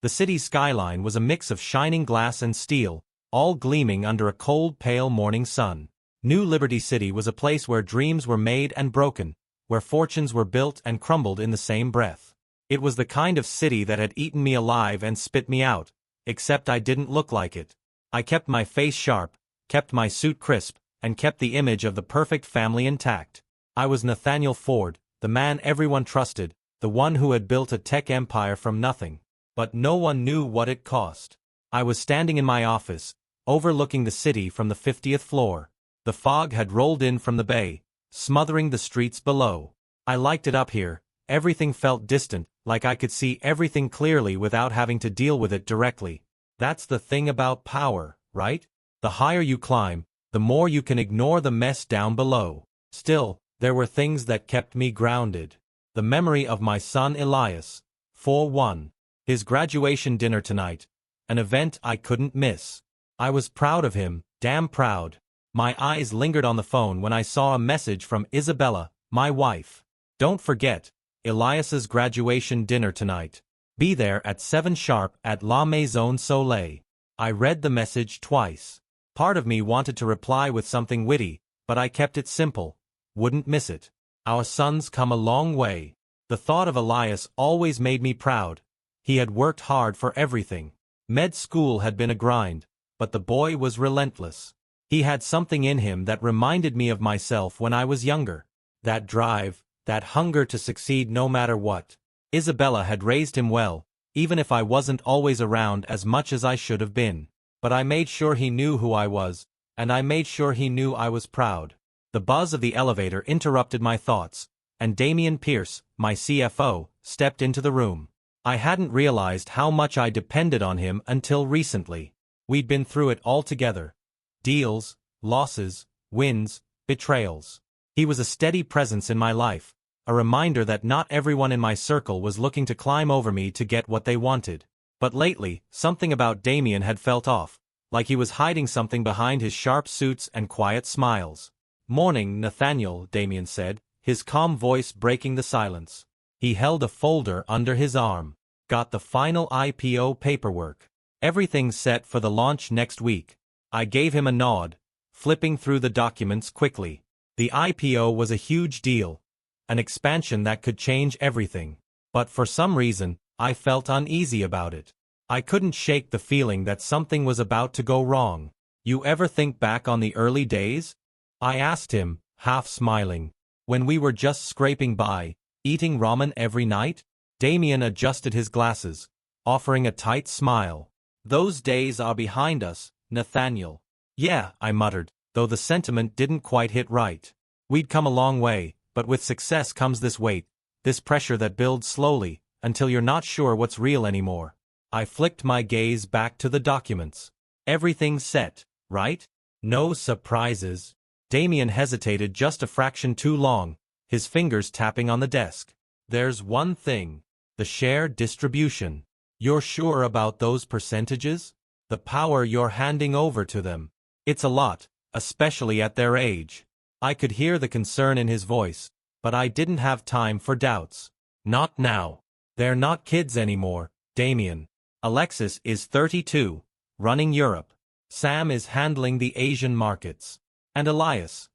The city's skyline was a mix of shining glass and steel, all gleaming under a cold, pale morning sun. New Liberty City was a place where dreams were made and broken, where fortunes were built and crumbled in the same breath. It was the kind of city that had eaten me alive and spit me out, except I didn't look like it. I kept my face sharp, kept my suit crisp, and kept the image of the perfect family intact. I was Nathaniel Ford, the man everyone trusted, the one who had built a tech empire from nothing. But no one knew what it cost. I was standing in my office, overlooking the city from the 50th floor. The fog had rolled in from the bay, smothering the streets below. I liked it up here. Everything felt distant, like I could see everything clearly without having to deal with it directly. That's the thing about power, right? The higher you climb, the more you can ignore the mess down below. Still, there were things that kept me grounded. The memory of my son Elias. For one. His graduation dinner tonight. An event I couldn't miss. I was proud of him, damn proud. My eyes lingered on the phone when I saw a message from Isabella, my wife. Don't forget, Elias's graduation dinner tonight. Be there at 7 sharp at La Maison Soleil. I read the message twice. Part of me wanted to reply with something witty, but I kept it simple. Wouldn't miss it. Our son's come a long way. The thought of Elias always made me proud. He had worked hard for everything. Med school had been a grind, but the boy was relentless. He had something in him that reminded me of myself when I was younger. That drive, that hunger to succeed no matter what. Isabella had raised him well, even if I wasn't always around as much as I should have been. But I made sure he knew who I was, and I made sure he knew I was proud. The buzz of the elevator interrupted my thoughts, and Damian Pierce, my CFO, stepped into the room. I hadn't realized how much I depended on him until recently. We'd been through it all together. Deals, losses, wins, betrayals. He was a steady presence in my life, a reminder that not everyone in my circle was looking to climb over me to get what they wanted. But lately, something about Damian had felt off, like he was hiding something behind his sharp suits and quiet smiles. "Morning, Nathaniel," Damian said, his calm voice breaking the silence. He held a folder under his arm. "Got the final IPO paperwork. Everything's set for the launch next week." I gave him a nod, flipping through the documents quickly. The IPO was a huge deal, an expansion that could change everything. But for some reason, I felt uneasy about it. I couldn't shake the feeling that something was about to go wrong. "You ever think back on the early days?" I asked him, half smiling. "When we were just scraping by, eating ramen every night?" Damian adjusted his glasses, offering a tight smile. "Those days are behind us, Nathaniel." "Yeah," I muttered, though the sentiment didn't quite hit right. We'd come a long way, but with success comes this weight, this pressure that builds slowly, until you're not sure what's real anymore. I flicked my gaze back to the documents. "Everything's set, right? No surprises?" Damian hesitated just a fraction too long, his fingers tapping on the desk. "There's one thing. The share distribution. You're sure about those percentages? The power you're handing over to them. It's a lot, especially at their age." I could hear the concern in his voice, but I didn't have time for doubts. "Not now. They're not kids anymore, Damian. Alexis is 32, running Europe. Sam is handling the Asian markets. And Elias?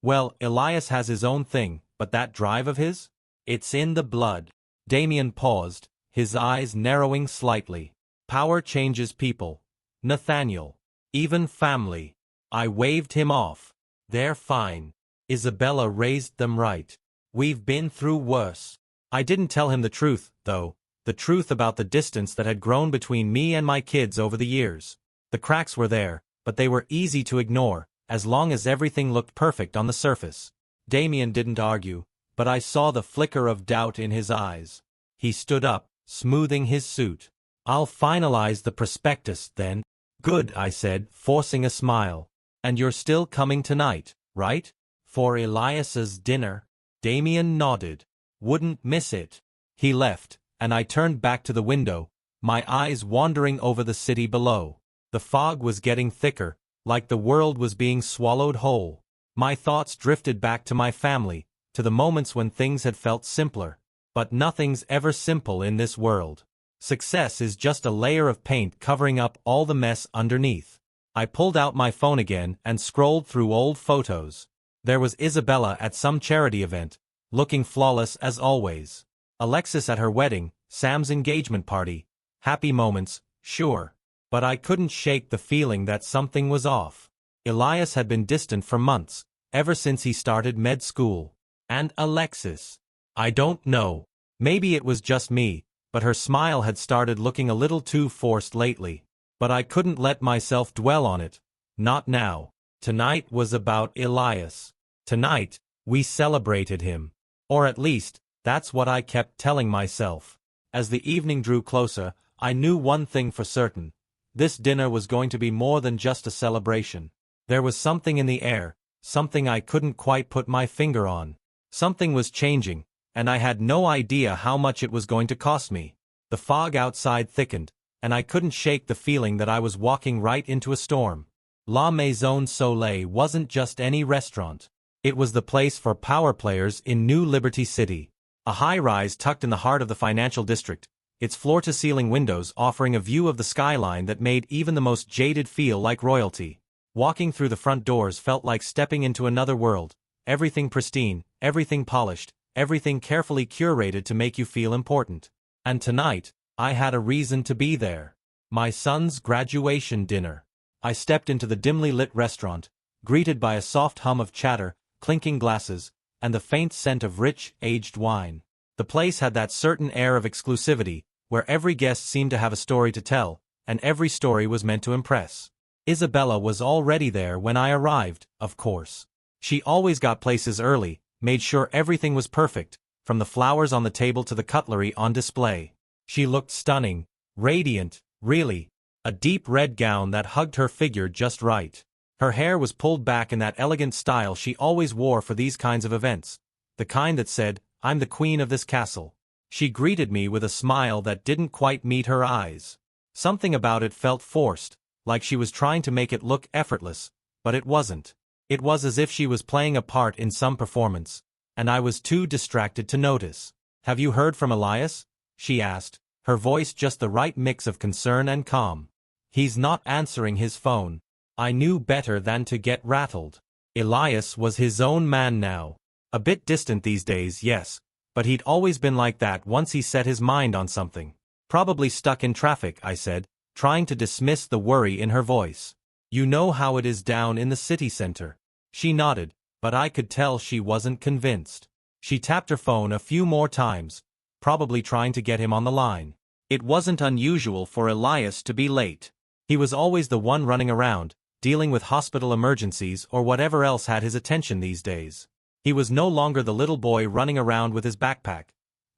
Well, Elias has his own thing, but that drive of his? It's in the blood." Damian paused, his eyes narrowing slightly. "Power changes people, Nathaniel. Even family." I waved him off. "They're fine. Isabella raised them right. We've been through worse." I didn't tell him the truth, though, the truth about the distance that had grown between me and my kids over the years. The cracks were there, but they were easy to ignore, as long as everything looked perfect on the surface. Damian didn't argue, but I saw the flicker of doubt in his eyes. He stood up, smoothing his suit. "I'll finalize the prospectus, then." "Good," I said, forcing a smile. "And you're still coming tonight, right? For Elias's dinner?" Damian nodded. "Wouldn't miss it." He left, and I turned back to the window, my eyes wandering over the city below. The fog was getting thicker, like the world was being swallowed whole. My thoughts drifted back to my family, to the moments when things had felt simpler. But nothing's ever simple in this world. Success is just a layer of paint covering up all the mess underneath. I pulled out my phone again and scrolled through old photos. There was Isabella at some charity event, looking flawless as always. Alexis at her wedding, Sam's engagement party. Happy moments, sure. But I couldn't shake the feeling that something was off. Elias had been distant for months, ever since he started med school. And Alexis? I don't know. Maybe it was just me, but her smile had started looking a little too forced lately. But I couldn't let myself dwell on it. Not now. Tonight was about Elias. Tonight, we celebrated him. Or at least, that's what I kept telling myself. As the evening drew closer, I knew one thing for certain. This dinner was going to be more than just a celebration. There was something in the air, something I couldn't quite put my finger on. Something was changing, and I had no idea how much it was going to cost me. The fog outside thickened, and I couldn't shake the feeling that I was walking right into a storm. La Maison Soleil wasn't just any restaurant. It was the place for power players in New Liberty City. A high-rise tucked in the heart of the financial district, its floor-to-ceiling windows offering a view of the skyline that made even the most jaded feel like royalty. Walking through the front doors felt like stepping into another world, everything pristine, everything polished, everything carefully curated to make you feel important. And tonight, I had a reason to be there. My son's graduation dinner. I stepped into the dimly lit restaurant, greeted by a soft hum of chatter, clinking glasses, and the faint scent of rich, aged wine. The place had that certain air of exclusivity, where every guest seemed to have a story to tell, and every story was meant to impress. Isabella was already there when I arrived, of course. She always got places early, made sure everything was perfect, from the flowers on the table to the cutlery on display. She looked stunning, radiant, really. A deep red gown that hugged her figure just right. Her hair was pulled back in that elegant style she always wore for these kinds of events, the kind that said, "I'm the queen of this castle." She greeted me with a smile that didn't quite meet her eyes. Something about it felt forced, like she was trying to make it look effortless, but it wasn't. It was as if she was playing a part in some performance, and I was too distracted to notice. "Have you heard from Elias?" she asked, her voice just the right mix of concern and calm. "He's not answering his phone." I knew better than to get rattled. Elias was his own man now. A bit distant these days, yes, but he'd always been like that once he set his mind on something. "Probably stuck in traffic," I said, trying to dismiss the worry in her voice. "You know how it is down in the city center." She nodded, but I could tell she wasn't convinced. She tapped her phone a few more times, probably trying to get him on the line. It wasn't unusual for Elias to be late. He was always the one running around, dealing with hospital emergencies or whatever else had his attention these days. He was no longer the little boy running around with his backpack.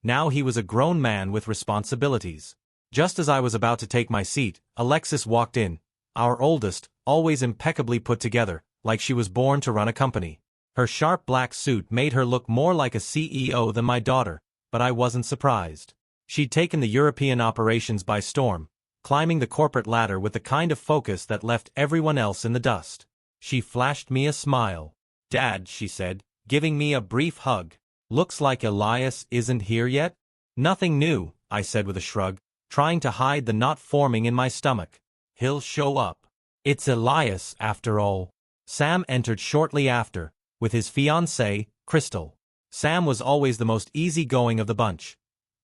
Now he was a grown man with responsibilities. Just as I was about to take my seat, Alexis walked in, our oldest, always impeccably put together, like she was born to run a company. Her sharp black suit made her look more like a CEO than my daughter, but I wasn't surprised. She'd taken the European operations by storm, climbing the corporate ladder with the kind of focus that left everyone else in the dust. She flashed me a smile. "Dad," she said, giving me a brief hug. "Looks like Elias isn't here yet?" "Nothing new," I said with a shrug, trying to hide the knot forming in my stomach. "He'll show up. It's Elias, after all." Sam entered shortly after, with his fiancée, Crystal. Sam was always the most easygoing of the bunch.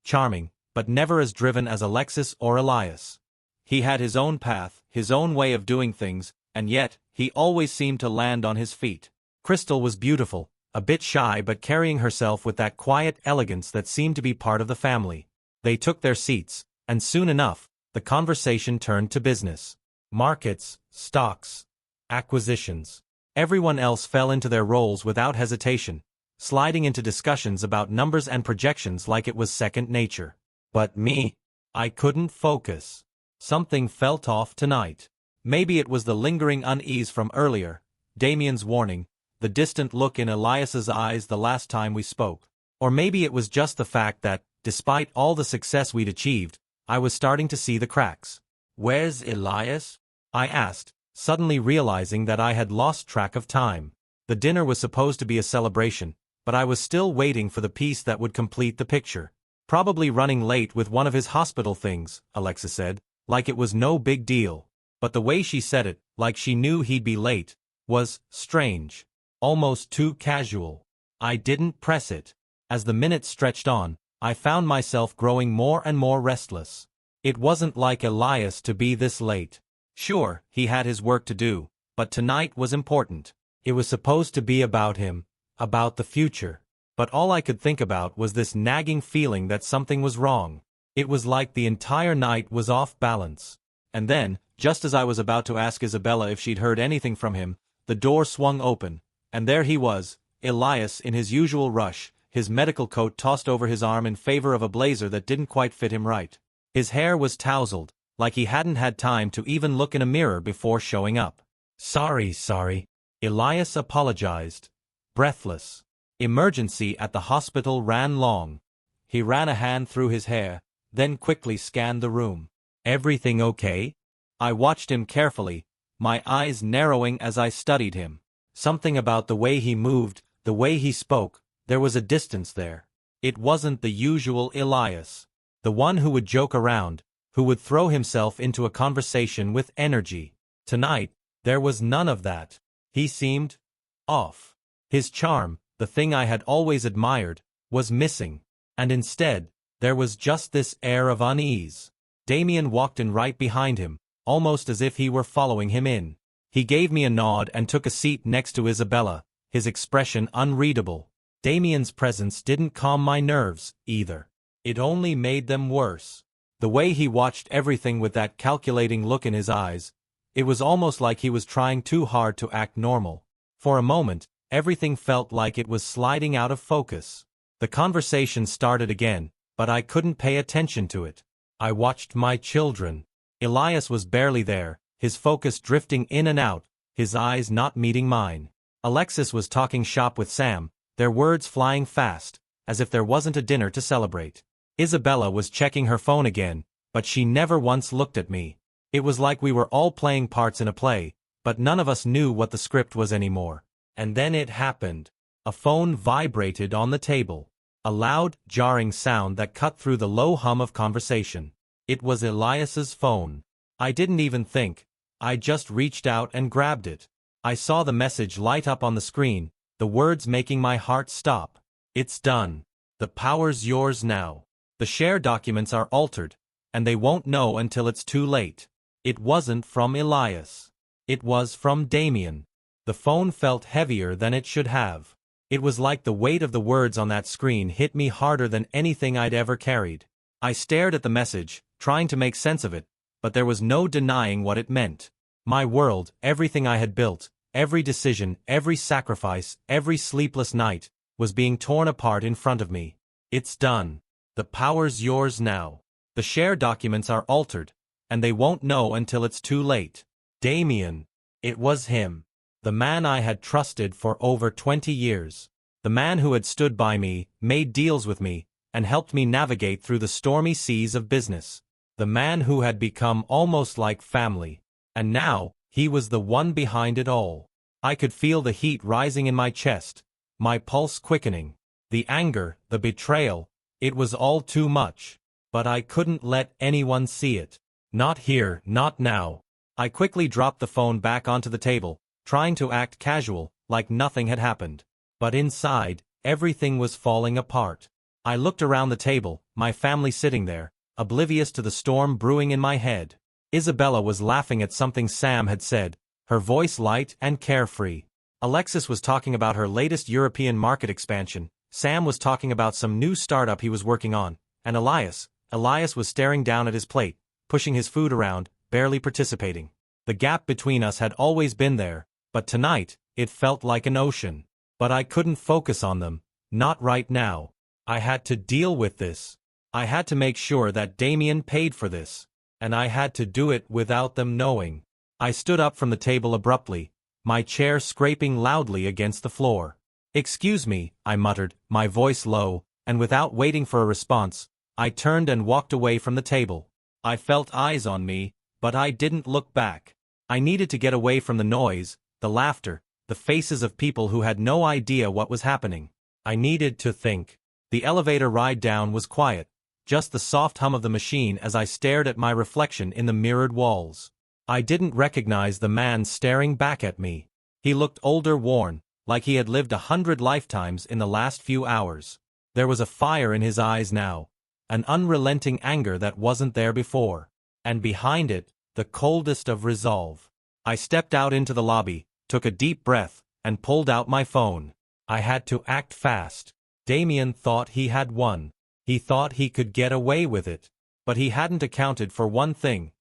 Charming, but never as driven as Alexis or Elias. He had his own path, his own way of doing things, and yet, he always seemed to land on his feet. Crystal was beautiful, a bit shy but carrying herself with that quiet elegance that seemed to be part of the family. They took their seats, and soon enough, the conversation turned to business. Markets, stocks, acquisitions. Everyone else fell into their roles without hesitation, sliding into discussions about numbers and projections like it was second nature. But me, I couldn't focus. Something felt off tonight. Maybe it was the lingering unease from earlier, Damien's warning, the distant look in Elias's eyes the last time we spoke. Or maybe it was just the fact that, despite all the success we'd achieved, I was starting to see the cracks. "Where's Elias?" I asked, suddenly realizing that I had lost track of time. The dinner was supposed to be a celebration, but I was still waiting for the piece that would complete the picture. Probably running late with one of his hospital things, Alexa said, like it was no big deal. But the way she said it, like she knew he'd be late, was strange. Almost too casual. I didn't press it. As the minutes stretched on, I found myself growing more and more restless. It wasn't like Elias to be this late. Sure, he had his work to do, but tonight was important. It was supposed to be about him, about the future. But all I could think about was this nagging feeling that something was wrong. It was like the entire night was off balance. And then, just as I was about to ask Isabella if she'd heard anything from him, the door swung open, and there he was, Elias in his usual rush, his medical coat tossed over his arm in favor of a blazer that didn't quite fit him right. His hair was tousled, like he hadn't had time to even look in a mirror before showing up. Sorry. Elias apologized. Breathless. Emergency at the hospital ran long. He ran a hand through his hair, then quickly scanned the room. Everything okay? I watched him carefully, my eyes narrowing as I studied him. Something about the way he moved, the way he spoke, there was a distance there. It wasn't the usual Elias. The one who would joke around, who would throw himself into a conversation with energy. Tonight, there was none of that. He seemed off. His charm, the thing I had always admired, was missing. And instead, there was just this air of unease. Damien walked in right behind him, almost as if he were following him in. He gave me a nod and took a seat next to Isabella, his expression unreadable. Damien's presence didn't calm my nerves, either. It only made them worse. The way he watched everything with that calculating look in his eyes, it was almost like he was trying too hard to act normal. For a moment, everything felt like it was sliding out of focus. The conversation started again, but I couldn't pay attention to it. I watched my children. Elias was barely there, his focus drifting in and out, his eyes not meeting mine. Alexis was talking shop with Sam, their words flying fast, as if there wasn't a dinner to celebrate. Isabella was checking her phone again, but she never once looked at me. It was like we were all playing parts in a play, but none of us knew what the script was anymore. And then it happened. A phone vibrated on the table. A loud, jarring sound that cut through the low hum of conversation. It was Elias's phone. I didn't even think. I just reached out and grabbed it. I saw the message light up on the screen, the words making my heart stop. It's done. The power's yours now. The share documents are altered, and they won't know until it's too late. It wasn't from Elias. It was from Damien. The phone felt heavier than it should have. It was like the weight of the words on that screen hit me harder than anything I'd ever carried. I stared at the message, trying to make sense of it, but there was no denying what it meant. My world, everything I had built, every decision, every sacrifice, every sleepless night, was being torn apart in front of me. It's done. The power's yours now. The share documents are altered, and they won't know until it's too late. Damien. It was him. The man I had trusted for over 20 years. The man who had stood by me, made deals with me, and helped me navigate through the stormy seas of business. The man who had become almost like family. And now, he was the one behind it all. I could feel the heat rising in my chest, my pulse quickening. The anger, the betrayal, it was all too much. But I couldn't let anyone see it. Not here, not now. I quickly dropped the phone back onto the table, trying to act casual, like nothing had happened. But inside, everything was falling apart. I looked around the table, my family sitting there, oblivious to the storm brewing in my head. Isabella was laughing at something Sam had said, her voice light and carefree. Alexis was talking about her latest European market expansion, Sam was talking about some new startup he was working on, and Elias was staring down at his plate, pushing his food around, barely participating. The gap between us had always been there, but tonight, it felt like an ocean. But I couldn't focus on them, not right now. I had to deal with this. I had to make sure that Damien paid for this. And I had to do it without them knowing. I stood up from the table abruptly, my chair scraping loudly against the floor. "Excuse me," I muttered, my voice low, and without waiting for a response, I turned and walked away from the table. I felt eyes on me, but I didn't look back. I needed to get away from the noise, the laughter, the faces of people who had no idea what was happening. I needed to think. The elevator ride down was quiet, just the soft hum of the machine as I stared at my reflection in the mirrored walls. I didn't recognize the man staring back at me. He looked older, worn, like he had lived 100 lifetimes in the last few hours. There was a fire in his eyes now, an unrelenting anger that wasn't there before. And behind it, the coldest of resolve. I stepped out into the lobby, took a deep breath, and pulled out my phone. I had to act fast. Damien thought he had won. He thought he could get away with it. But he hadn't accounted for one thing.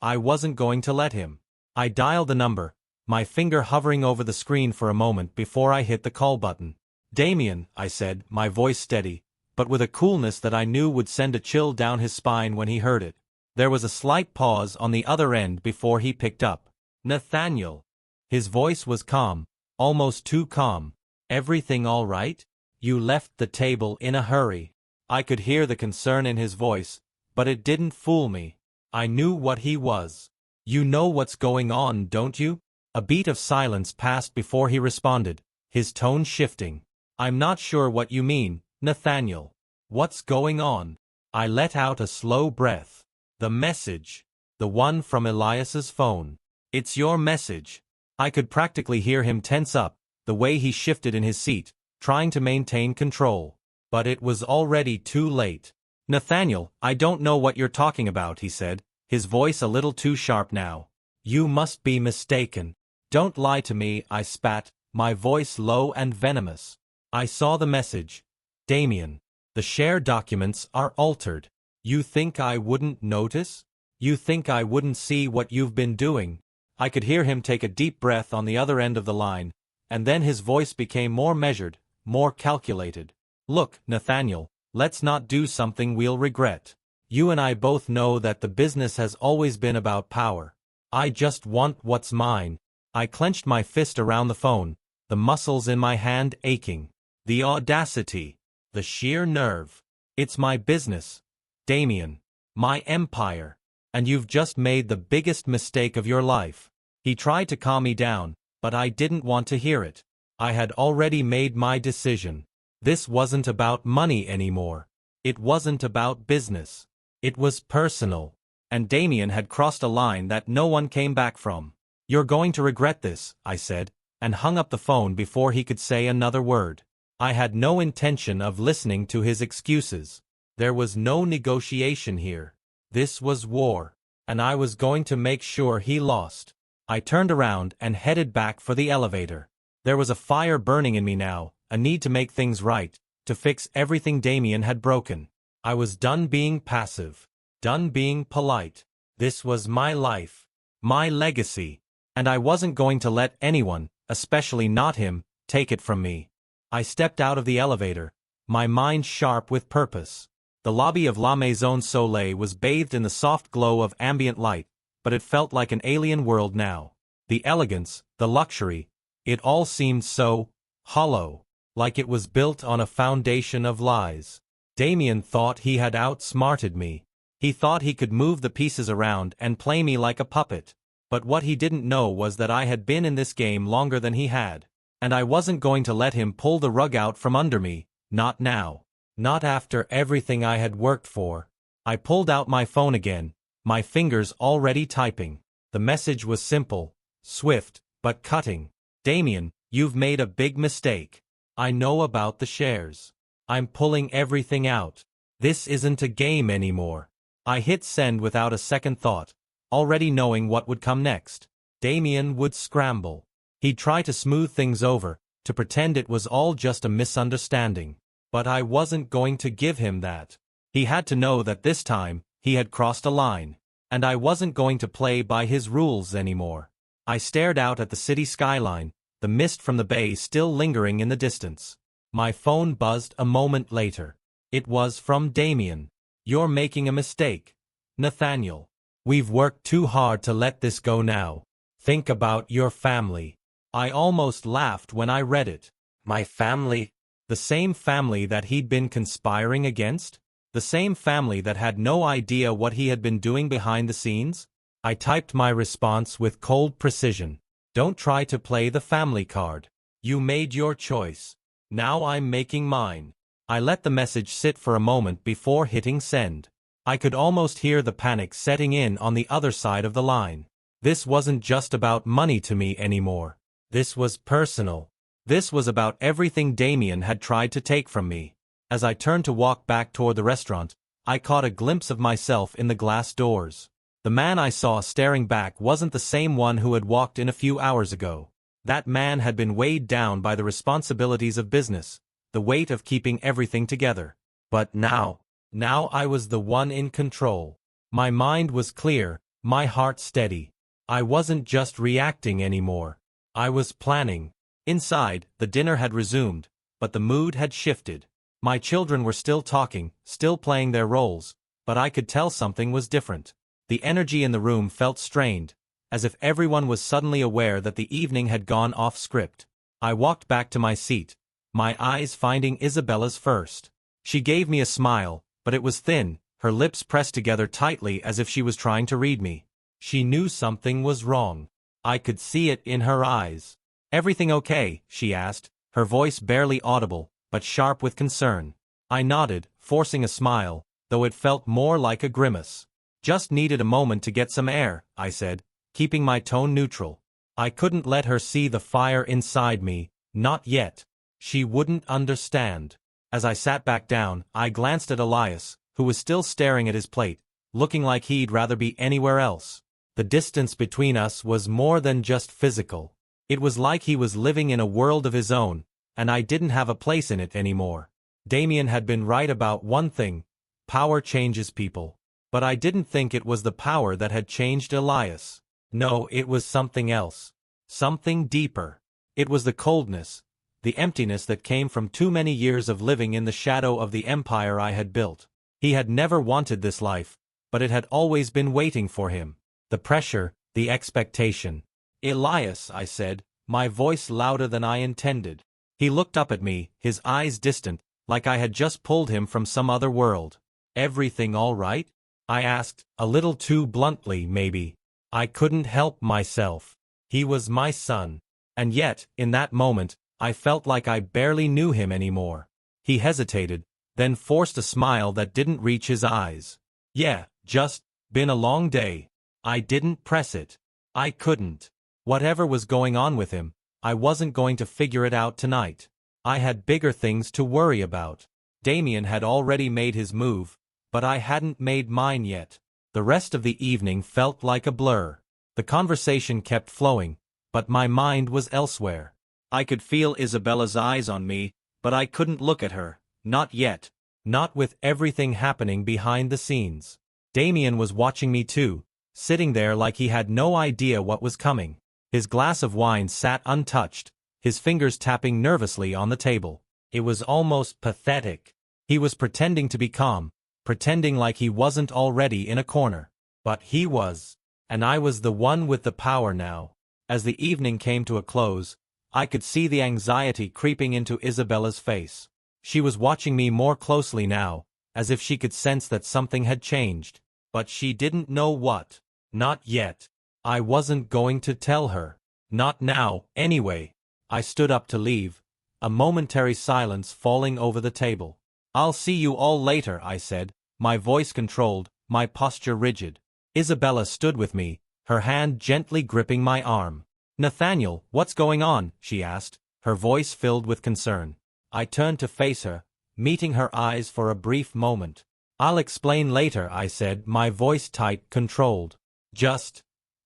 I wasn't going to let him. I dialed the number, my finger hovering over the screen for a moment before I hit the call button. "Damien," I said, my voice steady, but with a coolness that I knew would send a chill down his spine when he heard it. There was a slight pause on the other end before he picked up. "Nathaniel." His voice was calm, almost too calm. "Everything all right? You left the table in a hurry." I could hear the concern in his voice, but it didn't fool me. I knew what he was. "You know what's going on, don't you?" A beat of silence passed before he responded, his tone shifting. "I'm not sure what you mean, Nathaniel. What's going on?" I let out a slow breath. "The message. The one from Elias's phone. It's your message." I could practically hear him tense up, the way he shifted in his seat, trying to maintain control. But it was already too late. "Nathaniel, I don't know what you're talking about," he said, his voice a little too sharp now. "You must be mistaken." "Don't lie to me," I spat, my voice low and venomous. "I saw the message. Damien. The share documents are altered. You think I wouldn't notice? You think I wouldn't see what you've been doing?" I could hear him take a deep breath on the other end of the line, and then his voice became more measured, more calculated. "Look, Nathaniel, let's not do something we'll regret. You and I both know that the business has always been about power. I just want what's mine." I clenched my fist around the phone, the muscles in my hand aching. The audacity. The sheer nerve. "It's my business, Damien. My empire. And you've just made the biggest mistake of your life." He tried to calm me down, but I didn't want to hear it. I had already made my decision. This wasn't about money anymore. It wasn't about business. It was personal. And Damien had crossed a line that no one came back from. "You're going to regret this," I said, and hung up the phone before he could say another word. I had no intention of listening to his excuses. There was no negotiation here. This was war, and I was going to make sure he lost. I turned around and headed back for the elevator. There was a fire burning in me now, a need to make things right, to fix everything Damien had broken. I was done being passive, done being polite. This was my life, my legacy, and I wasn't going to let anyone, especially not him, take it from me. I stepped out of the elevator, my mind sharp with purpose. The lobby of La Maison Soleil was bathed in the soft glow of ambient light, but it felt like an alien world now. The elegance, the luxury, it all seemed so hollow, like it was built on a foundation of lies. Damien thought he had outsmarted me. He thought he could move the pieces around and play me like a puppet. But what he didn't know was that I had been in this game longer than he had. And I wasn't going to let him pull the rug out from under me, not now. Not after everything I had worked for. I pulled out my phone again, my fingers already typing. The message was simple, swift, but cutting. "Damien, you've made a big mistake. I know about the shares. I'm pulling everything out. This isn't a game anymore." I hit send without a second thought, already knowing what would come next. Damien would scramble. He'd try to smooth things over, to pretend it was all just a misunderstanding. But I wasn't going to give him that. He had to know that this time, he had crossed a line. And I wasn't going to play by his rules anymore. I stared out at the city skyline, the mist from the bay still lingering in the distance. My phone buzzed a moment later. It was from Damien. "You're making a mistake, Nathaniel. We've worked too hard to let this go now. Think about your family." I almost laughed when I read it. My family? The same family that he'd been conspiring against? The same family that had no idea what he had been doing behind the scenes? I typed my response with cold precision. "Don't try to play the family card. You made your choice. Now I'm making mine." I let the message sit for a moment before hitting send. I could almost hear the panic setting in on the other side of the line. This wasn't just about money to me anymore. This was personal. This was about everything Damien had tried to take from me. As I turned to walk back toward the restaurant, I caught a glimpse of myself in the glass doors. The man I saw staring back wasn't the same one who had walked in a few hours ago. That man had been weighed down by the responsibilities of business, the weight of keeping everything together. But now I was the one in control. My mind was clear, my heart steady. I wasn't just reacting anymore. I was planning. Inside, the dinner had resumed, but the mood had shifted. My children were still talking, still playing their roles, but I could tell something was different. The energy in the room felt strained, as if everyone was suddenly aware that the evening had gone off script. I walked back to my seat, my eyes finding Isabella's first. She gave me a smile, but it was thin, her lips pressed together tightly as if she was trying to read me. She knew something was wrong. I could see it in her eyes. "Everything okay?" she asked, her voice barely audible, but sharp with concern. I nodded, forcing a smile, though it felt more like a grimace. "Just needed a moment to get some air," I said, keeping my tone neutral. I couldn't let her see the fire inside me, not yet. She wouldn't understand. As I sat back down, I glanced at Elias, who was still staring at his plate, looking like he'd rather be anywhere else. The distance between us was more than just physical. It was like he was living in a world of his own, and I didn't have a place in it anymore. Damien had been right about one thing: power changes people. But I didn't think it was the power that had changed Elias. No, it was something else. Something deeper. It was the coldness, the emptiness that came from too many years of living in the shadow of the empire I had built. He had never wanted this life, but it had always been waiting for him. The pressure, the expectation. "Elias," I said, my voice louder than I intended. He looked up at me, his eyes distant, like I had just pulled him from some other world. "Everything all right?" I asked, a little too bluntly maybe. I couldn't help myself. He was my son. And yet, in that moment, I felt like I barely knew him anymore. He hesitated, then forced a smile that didn't reach his eyes. "Yeah, just been a long day." I didn't press it. I couldn't. Whatever was going on with him, I wasn't going to figure it out tonight. I had bigger things to worry about. Damien had already made his move, but I hadn't made mine yet. The rest of the evening felt like a blur. The conversation kept flowing, but my mind was elsewhere. I could feel Isabella's eyes on me, but I couldn't look at her, not yet. Not with everything happening behind the scenes. Damien was watching me too, sitting there like he had no idea what was coming. His glass of wine sat untouched, his fingers tapping nervously on the table. It was almost pathetic. He was pretending to be calm, pretending like he wasn't already in a corner. But he was. And I was the one with the power now. As the evening came to a close, I could see the anxiety creeping into Isabella's face. She was watching me more closely now, as if she could sense that something had changed. But she didn't know what. Not yet. I wasn't going to tell her. Not now, anyway. I stood up to leave, a momentary silence falling over the table. "I'll see you all later," I said, my voice controlled, my posture rigid. Isabella stood with me, her hand gently gripping my arm. "Nathaniel, what's going on?" she asked, her voice filled with concern. I turned to face her, meeting her eyes for a brief moment. "I'll explain later," I said, my voice tight, controlled. "Just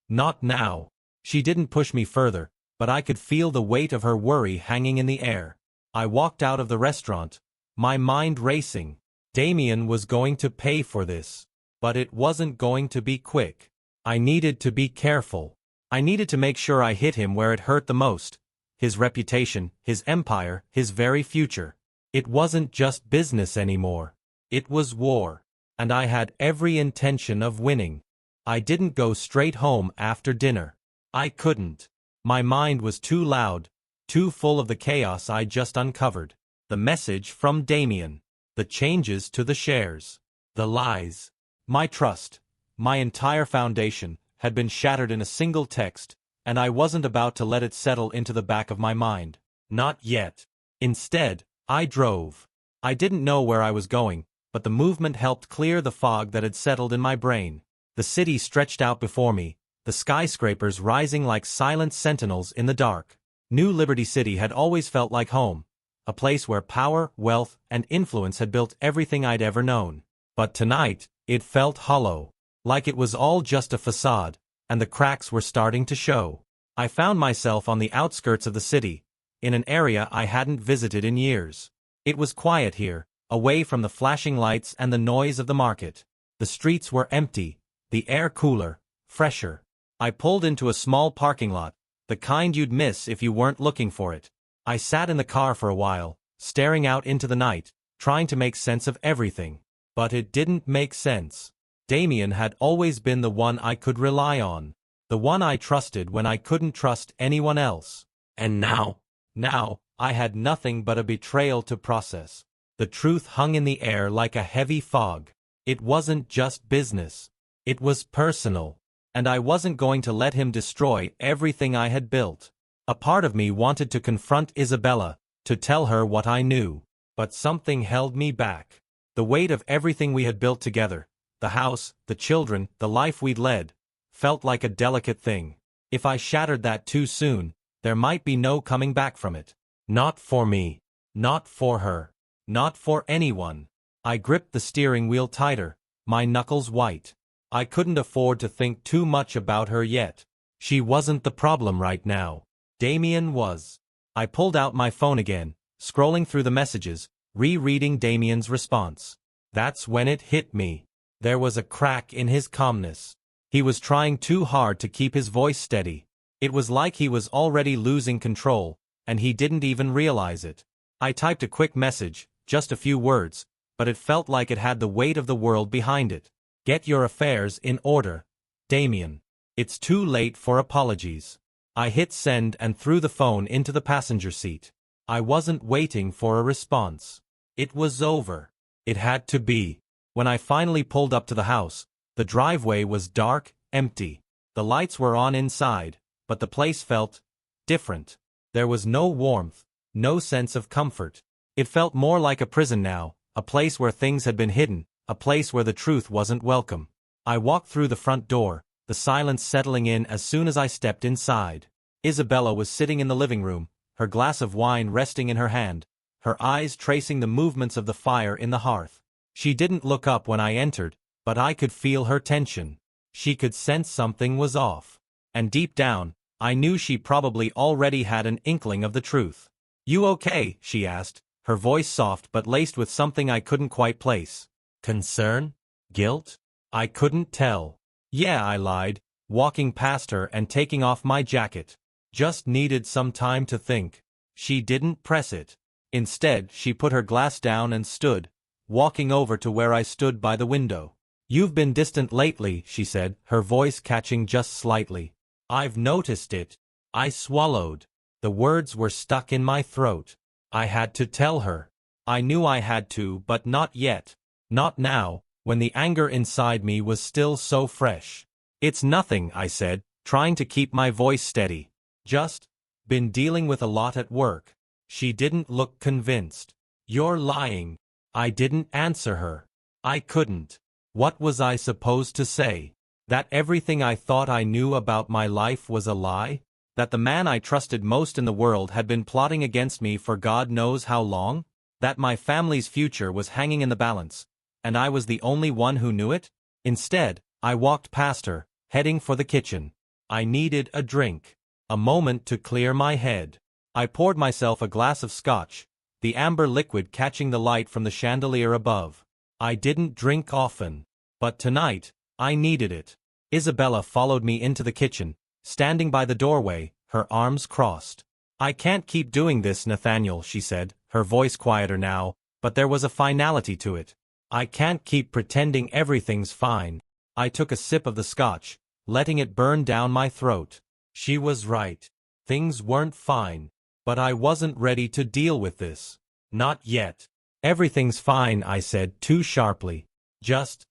not now." She didn't push me further, but I could feel the weight of her worry hanging in the air. I walked out of the restaurant, my mind racing. Damien was going to pay for this. But it wasn't going to be quick. I needed to be careful. I needed to make sure I hit him where it hurt the most. His reputation, his empire, his very future. It wasn't just business anymore. It was war. And I had every intention of winning. I didn't go straight home after dinner. I couldn't. My mind was too loud, too full of the chaos I just uncovered. The message from Damien. The changes to the shares. The lies. My trust, my entire foundation, had been shattered in a single text, and I wasn't about to let it settle into the back of my mind. Not yet. Instead, I drove. I didn't know where I was going, but the movement helped clear the fog that had settled in my brain. The city stretched out before me, the skyscrapers rising like silent sentinels in the dark. New Liberty City had always felt like home, a place where power, wealth, and influence had built everything I'd ever known. But tonight, it felt hollow, like it was all just a facade, and the cracks were starting to show. I found myself on the outskirts of the city, in an area I hadn't visited in years. It was quiet here, away from the flashing lights and the noise of the market. The streets were empty, the air cooler, fresher. I pulled into a small parking lot, the kind you'd miss if you weren't looking for it. I sat in the car for a while, staring out into the night, trying to make sense of everything. But it didn't make sense. Damien had always been the one I could rely on, the one I trusted when I couldn't trust anyone else. And now, I had nothing but a betrayal to process. The truth hung in the air like a heavy fog. It wasn't just business. It was personal. And I wasn't going to let him destroy everything I had built. A part of me wanted to confront Isabella, to tell her what I knew. But something held me back. The weight of everything we had built together, the house, the children, the life we'd led, felt like a delicate thing. If I shattered that too soon, there might be no coming back from it. Not for me. Not for her. Not for anyone. I gripped the steering wheel tighter, my knuckles white. I couldn't afford to think too much about her yet. She wasn't the problem right now. Damien was. I pulled out my phone again, scrolling through the messages, rereading Damien's response. That's when it hit me. There was a crack in his calmness. He was trying too hard to keep his voice steady. It was like he was already losing control, and he didn't even realize it. I typed a quick message, just a few words, but it felt like it had the weight of the world behind it. Get your affairs in order, Damien. It's too late for apologies. I hit send and threw the phone into the passenger seat. I wasn't waiting for a response. It was over. It had to be. When I finally pulled up to the house, the driveway was dark, empty. The lights were on inside, but the place felt different. There was no warmth, no sense of comfort. It felt more like a prison now, a place where things had been hidden, a place where the truth wasn't welcome. I walked through the front door, the silence settling in as soon as I stepped inside. Isabella was sitting in the living room, her glass of wine resting in her hand, her eyes tracing the movements of the fire in the hearth. She didn't look up when I entered, but I could feel her tension. She could sense something was off. And deep down, I knew she probably already had an inkling of the truth. "You okay?" she asked, her voice soft but laced with something I couldn't quite place. Concern? Guilt? I couldn't tell. "Yeah," I lied, walking past her and taking off my jacket. Just needed some time to think. She didn't press it. Instead, she put her glass down and stood, walking over to where I stood by the window. "You've been distant lately," she said, her voice catching just slightly. "I've noticed it." I swallowed. The words were stuck in my throat. I had to tell her. I knew I had to, but not yet. Not now, when the anger inside me was still so fresh. "It's nothing," I said, trying to keep my voice steady. "Just been dealing with a lot at work." She didn't look convinced. "You're lying." I didn't answer her. I couldn't. What was I supposed to say? That everything I thought I knew about my life was a lie? That the man I trusted most in the world had been plotting against me for God knows how long? That my family's future was hanging in the balance, and I was the only one who knew it? Instead, I walked past her, heading for the kitchen. I needed a drink. A moment to clear my head. I poured myself a glass of scotch, the amber liquid catching the light from the chandelier above. I didn't drink often, but tonight, I needed it. Isabella followed me into the kitchen, standing by the doorway, her arms crossed. "I can't keep doing this, Nathaniel," she said, her voice quieter now, but there was a finality to it. "I can't keep pretending everything's fine." I took a sip of the scotch, letting it burn down my throat. She was right. Things weren't fine. But I wasn't ready to deal with this. Not yet. "Everything's fine," I said too sharply. "Just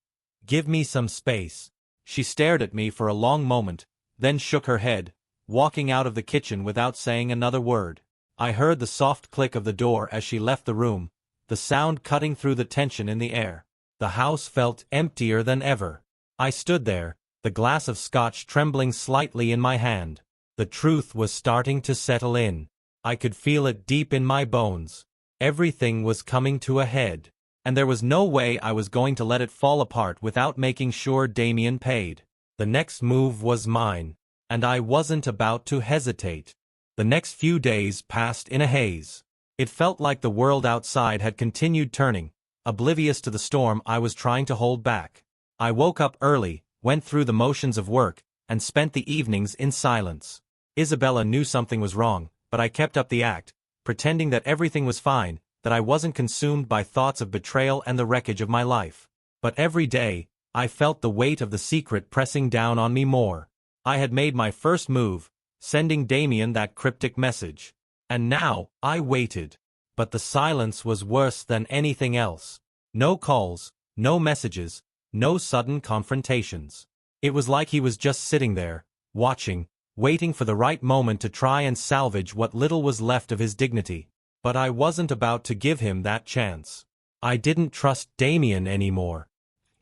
give me some space." She stared at me for a long moment, then shook her head, walking out of the kitchen without saying another word. I heard the soft click of the door as she left the room, the sound cutting through the tension in the air. The house felt emptier than ever. I stood there, the glass of scotch trembling slightly in my hand. The truth was starting to settle in. I could feel it deep in my bones. Everything was coming to a head. And there was no way I was going to let it fall apart without making sure Damien paid. The next move was mine. And I wasn't about to hesitate. The next few days passed in a haze. It felt like the world outside had continued turning, oblivious to the storm I was trying to hold back. I woke up early, went through the motions of work, and spent the evenings in silence. Isabella knew something was wrong, but I kept up the act, pretending that everything was fine, that I wasn't consumed by thoughts of betrayal and the wreckage of my life. But every day, I felt the weight of the secret pressing down on me more. I had made my first move, sending Damien that cryptic message. And now, I waited. But the silence was worse than anything else. No calls, no messages, no sudden confrontations. It was like he was just sitting there, watching, waiting for the right moment to try and salvage what little was left of his dignity. But I wasn't about to give him that chance. I didn't trust Damien anymore.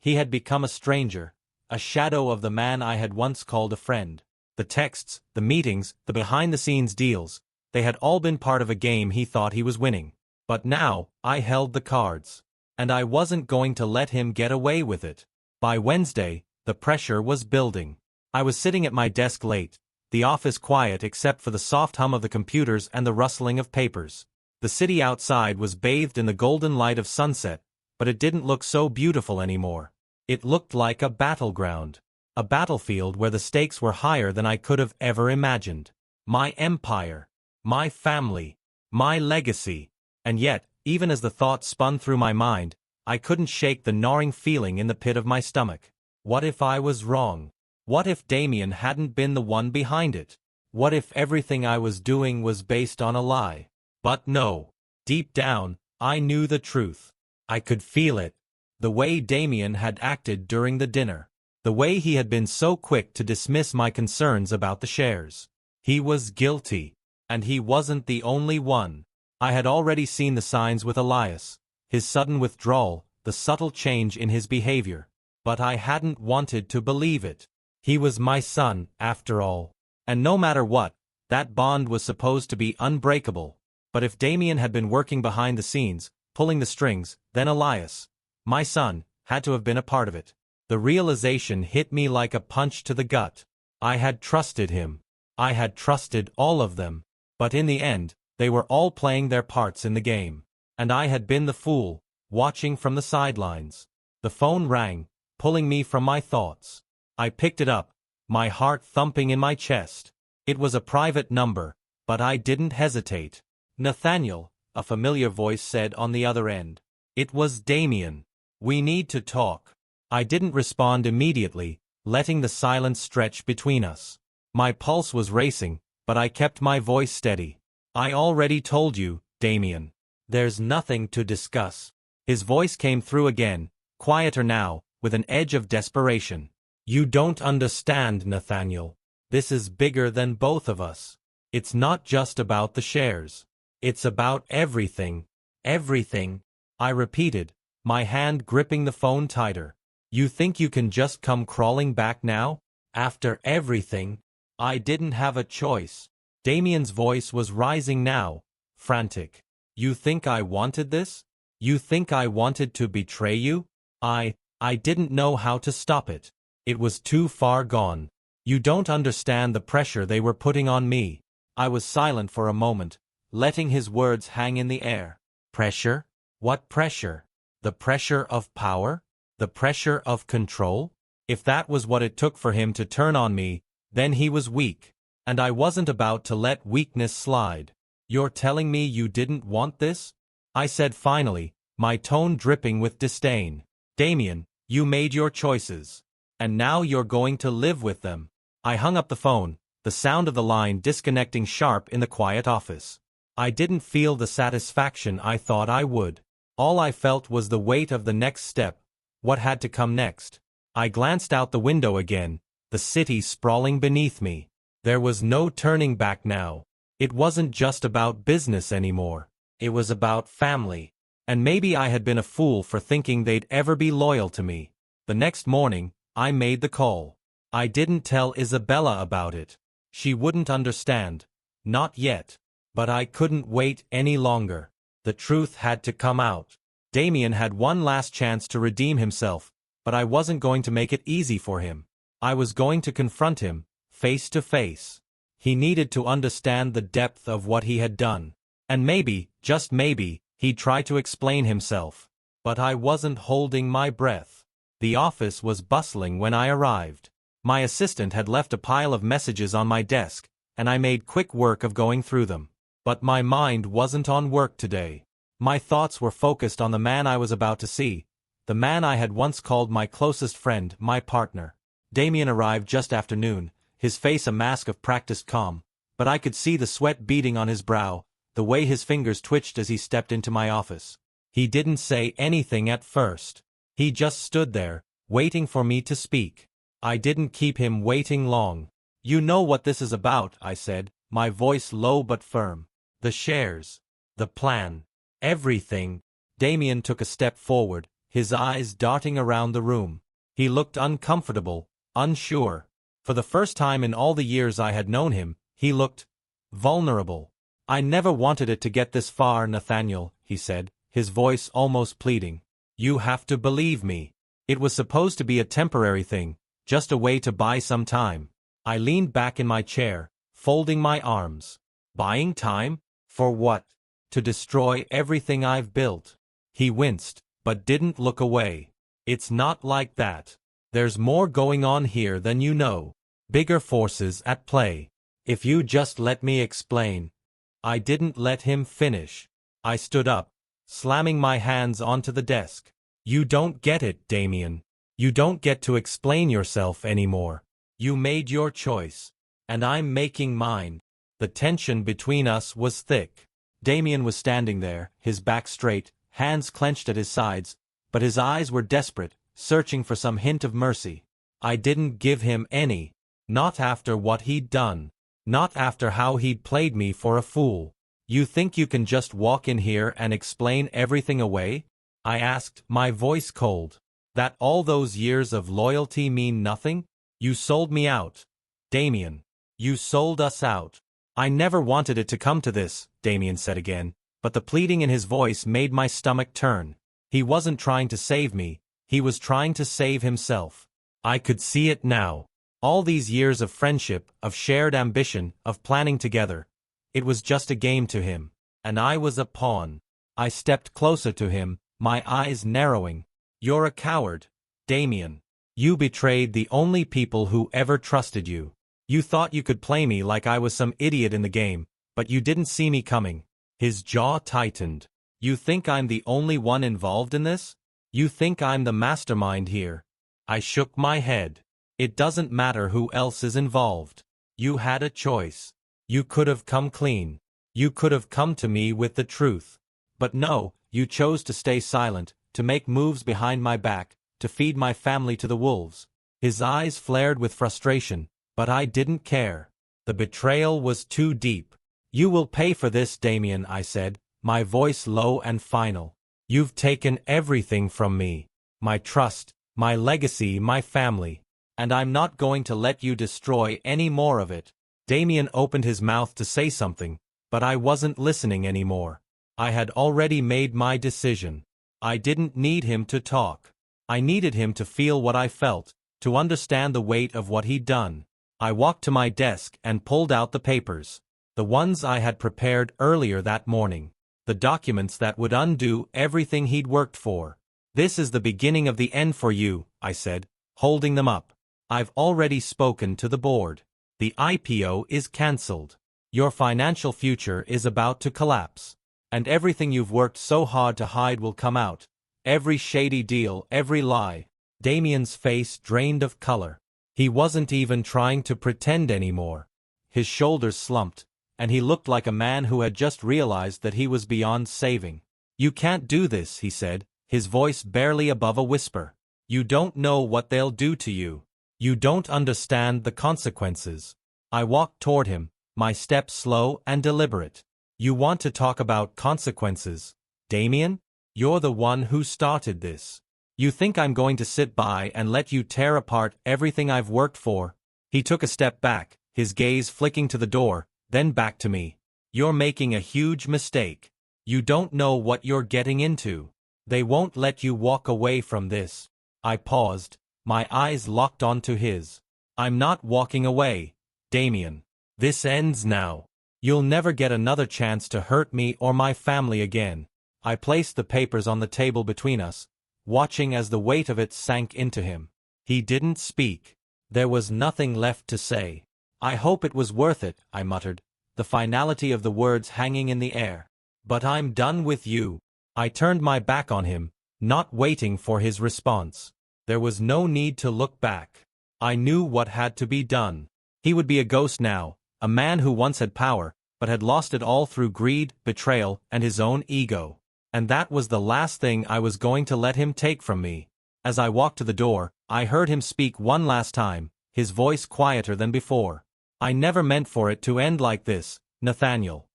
He had become a stranger, a shadow of the man I had once called a friend. The texts, the meetings, the behind-the-scenes deals, they had all been part of a game he thought he was winning. But now, I held the cards. And I wasn't going to let him get away with it. By Wednesday, the pressure was building. I was sitting at my desk late, the office quiet except for the soft hum of the computers and the rustling of papers. The city outside was bathed in the golden light of sunset, but it didn't look so beautiful anymore. It looked like a battleground. A battlefield where the stakes were higher than I could have ever imagined. My empire. My family. My legacy. And yet, even as the thought spun through my mind, I couldn't shake the gnawing feeling in the pit of my stomach. What if I was wrong? What if Damien hadn't been the one behind it? What if everything I was doing was based on a lie? But no. Deep down, I knew the truth. I could feel it. The way Damien had acted during the dinner. The way he had been so quick to dismiss my concerns about the shares. He was guilty. And he wasn't the only one. I had already seen the signs with Elias. His sudden withdrawal, the subtle change in his behavior. But I hadn't wanted to believe it. He was my son, after all. And no matter what, that bond was supposed to be unbreakable. But if Damien had been working behind the scenes, pulling the strings, then Elias, my son, had to have been a part of it. The realization hit me like a punch to the gut. I had trusted him. I had trusted all of them. But in the end, they were all playing their parts in the game. And I had been the fool, watching from the sidelines. The phone rang, pulling me from my thoughts. I picked it up, my heart thumping in my chest. It was a private number, but I didn't hesitate. Nathaniel, a familiar voice said on the other end. It was Damien. We need to talk. I didn't respond immediately, letting the silence stretch between us. My pulse was racing, but I kept my voice steady. I already told you, Damien. There's nothing to discuss. His voice came through again, quieter now, with an edge of desperation. You don't understand, Nathaniel. This is bigger than both of us. It's not just about the shares. It's about everything. Everything. I repeated, my hand gripping the phone tighter. You think you can just come crawling back now? After everything? I didn't have a choice. Damien's voice was rising now, frantic. You think I wanted this? You think I wanted to betray you? I didn't know how to stop it. It was too far gone. You don't understand the pressure they were putting on me. I was silent for a moment, letting his words hang in the air. Pressure? What pressure? The pressure of power? The pressure of control? If that was what it took for him to turn on me, then he was weak. And I wasn't about to let weakness slide. You're telling me you didn't want this? I said finally, my tone dripping with disdain. Damien, you made your choices. And now you're going to live with them. I hung up the phone, the sound of the line disconnecting sharp in the quiet office. I didn't feel the satisfaction I thought I would. All I felt was the weight of the next step, what had to come next. I glanced out the window again, the city sprawling beneath me. There was no turning back now. It wasn't just about business anymore. It was about family. And maybe I had been a fool for thinking they'd ever be loyal to me. The next morning, I made the call. I didn't tell Isabella about it. She wouldn't understand. Not yet. But I couldn't wait any longer. The truth had to come out. Damien had one last chance to redeem himself, but I wasn't going to make it easy for him. I was going to confront him, face to face. He needed to understand the depth of what he had done. And maybe, just maybe, he'd try to explain himself. But I wasn't holding my breath. The office was bustling when I arrived. My assistant had left a pile of messages on my desk, and I made quick work of going through them. But my mind wasn't on work today. My thoughts were focused on the man I was about to see, the man I had once called my closest friend, my partner. Damien arrived just after noon, his face a mask of practiced calm, but I could see the sweat beading on his brow, the way his fingers twitched as he stepped into my office. He didn't say anything at first. He just stood there, waiting for me to speak. I didn't keep him waiting long. "You know what this is about," I said, my voice low but firm. "The shares. The plan. Everything." Damien took a step forward, his eyes darting around the room. He looked uncomfortable, unsure. For the first time in all the years I had known him, he looked vulnerable. "I never wanted it to get this far, Nathaniel," he said, his voice almost pleading. "You have to believe me. It was supposed to be a temporary thing, just a way to buy some time." I leaned back in my chair, folding my arms. Buying time? For what? To destroy everything I've built. He winced, but didn't look away. "It's not like that. There's more going on here than you know. Bigger forces at play. If you just let me explain." I didn't let him finish. I stood up, slamming my hands onto the desk. "You don't get it, Damien. You don't get to explain yourself anymore. You made your choice. And I'm making mine." The tension between us was thick. Damien was standing there, his back straight, hands clenched at his sides, but his eyes were desperate, searching for some hint of mercy. I didn't give him any. Not after what he'd done. Not after how he'd played me for a fool. "You think you can just walk in here and explain everything away?" I asked, my voice cold. "That all those years of loyalty mean nothing? You sold me out. Damien. You sold us out." "I never wanted it to come to this," Damien said again, but the pleading in his voice made my stomach turn. He wasn't trying to save me, he was trying to save himself. I could see it now. All these years of friendship, of shared ambition, of planning together. It was just a game to him. And I was a pawn. I stepped closer to him, my eyes narrowing. "You're a coward, Damien. You betrayed the only people who ever trusted you. You thought you could play me like I was some idiot in the game, but you didn't see me coming." His jaw tightened. "You think I'm the only one involved in this? You think I'm the mastermind here?" I shook my head. "It doesn't matter who else is involved. You had a choice. You could have come clean. You could have come to me with the truth. But no, you chose to stay silent, to make moves behind my back, to feed my family to the wolves." His eyes flared with frustration, but I didn't care. The betrayal was too deep. "You will pay for this, Damien," I said, my voice low and final. "You've taken everything from me. My trust, my legacy, my family. And I'm not going to let you destroy any more of it." Damien opened his mouth to say something, but I wasn't listening anymore. I had already made my decision. I didn't need him to talk. I needed him to feel what I felt, to understand the weight of what he'd done. I walked to my desk and pulled out the papers. The ones I had prepared earlier that morning. The documents that would undo everything he'd worked for. "This is the beginning of the end for you," I said, holding them up. "I've already spoken to the board. The IPO is cancelled. Your financial future is about to collapse. And everything you've worked so hard to hide will come out. Every shady deal, every lie." Damien's face drained of color. He wasn't even trying to pretend anymore. His shoulders slumped, and he looked like a man who had just realized that he was beyond saving. "You can't do this," he said, his voice barely above a whisper. "You don't know what they'll do to you. You don't understand the consequences." I walked toward him, my step slow and deliberate. "You want to talk about consequences, Damien? You're the one who started this. You think I'm going to sit by and let you tear apart everything I've worked for? He took a step back, his gaze flicking to the door, then back to me. You're making a huge mistake. You don't know what you're getting into. They won't let you walk away from this. I paused, my eyes locked onto his. I'm not walking away, Damien. This ends now. You'll never get another chance to hurt me or my family again. I placed the papers on the table between us, watching as the weight of it sank into him. He didn't speak. There was nothing left to say. I hope it was worth it, I muttered, the finality of the words hanging in the air. But I'm done with you. I turned my back on him, not waiting for his response. There was no need to look back. I knew what had to be done. He would be a ghost now, a man who once had power, but had lost it all through greed, betrayal, and his own ego. And that was the last thing I was going to let him take from me. As I walked to the door, I heard him speak one last time, his voice quieter than before. I never meant for it to end like this, Nathaniel.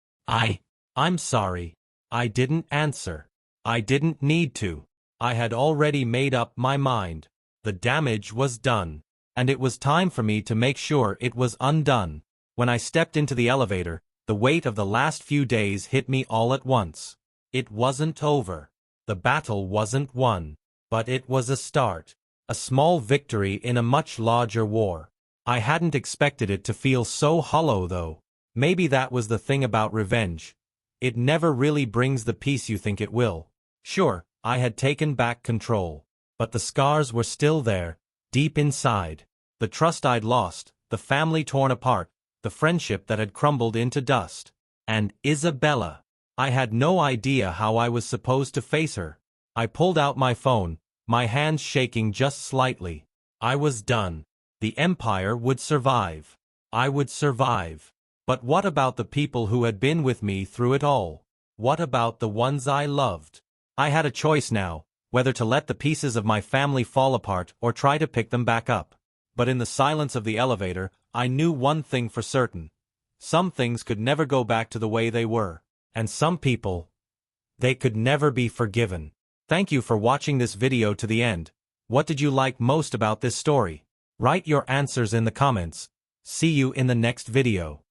I'm sorry. I didn't answer. I didn't need to. I had already made up my mind. The damage was done. And it was time for me to make sure it was undone. When I stepped into the elevator, the weight of the last few days hit me all at once. It wasn't over. The battle wasn't won. But it was a start. A small victory in a much larger war. I hadn't expected it to feel so hollow though. Maybe that was the thing about revenge. It never really brings the peace you think it will. Sure, I had taken back control. But the scars were still there, deep inside. The trust I'd lost, the family torn apart, the friendship that had crumbled into dust. And Isabella. I had no idea how I was supposed to face her. I pulled out my phone, my hands shaking just slightly. I was done. The Empire would survive. I would survive. But what about the people who had been with me through it all? What about the ones I loved? I had a choice now, whether to let the pieces of my family fall apart or try to pick them back up. But in the silence of the elevator, I knew one thing for certain. Some things could never go back to the way they were. And some people, they could never be forgiven. Thank you for watching this video to the end. What did you like most about this story? Write your answers in the comments. See you in the next video.